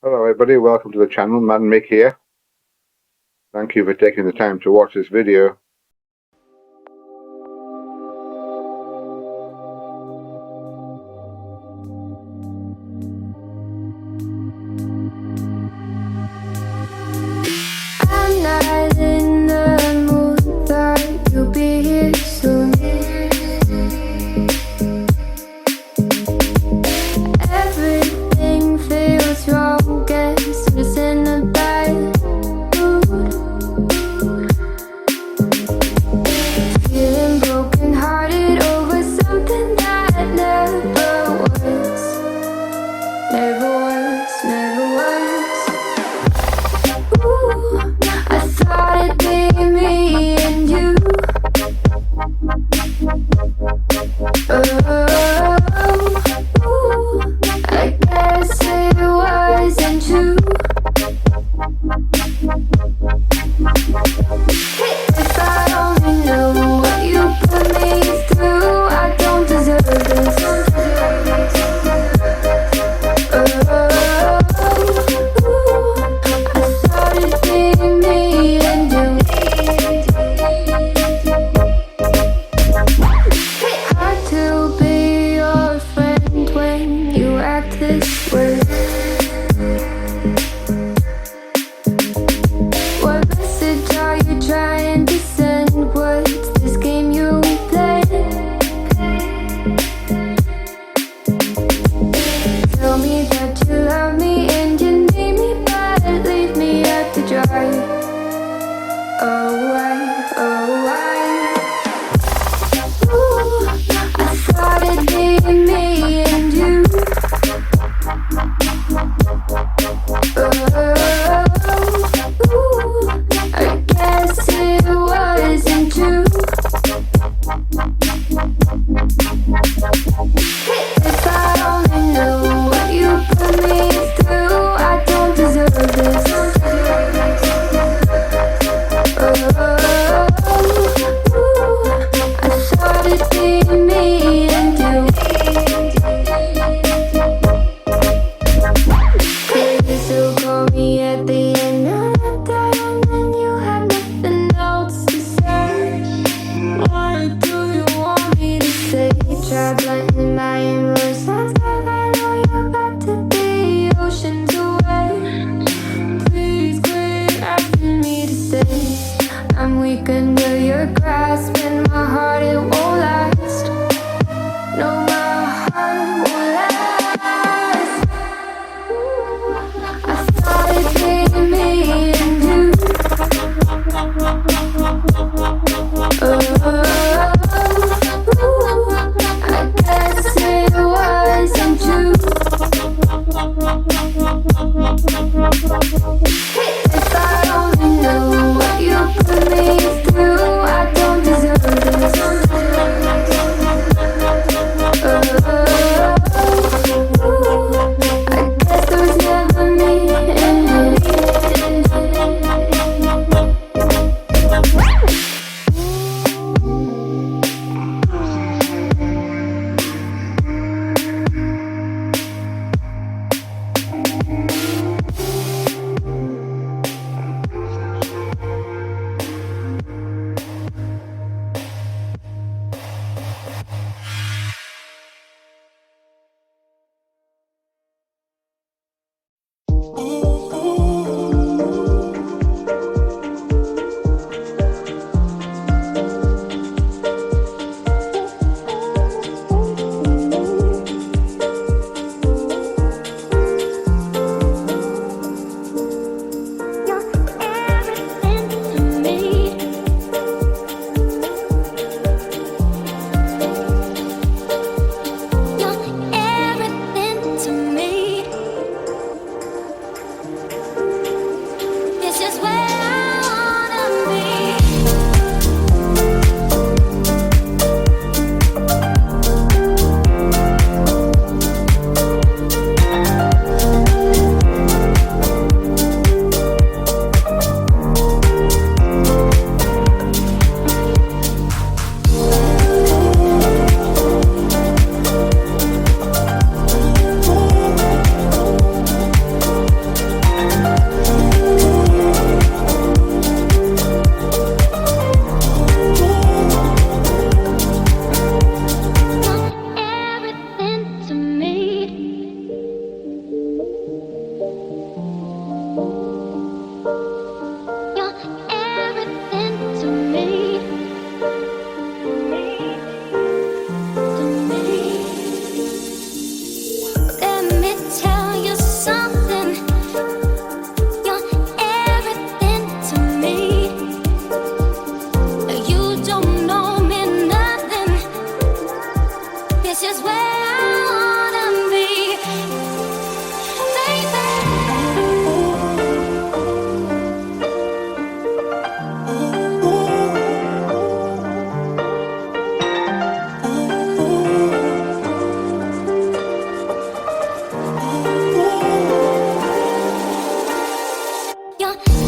Hello everybody, welcome to the channel, Man Mick here. Thank you for taking the time to watch this video. I'm not in the mood, but you'll be here soon. Everything feels wrong, guess I'm just in a bad mood. Feeling broken hearted over something that never was. Never was, never was. Ooh, I thought it'd be me and you. Ooh, I guess it wasn't true. If I only knew what you put me through, I don't deserve this. I thought it'd be me and you. Hard to be your friend when you act this way. What message are you trying to send? What's this game you play? Tell me that you love me and you need me, but leave me at the dry. Oh, why? Ooh, I thought it'd be me and you. Your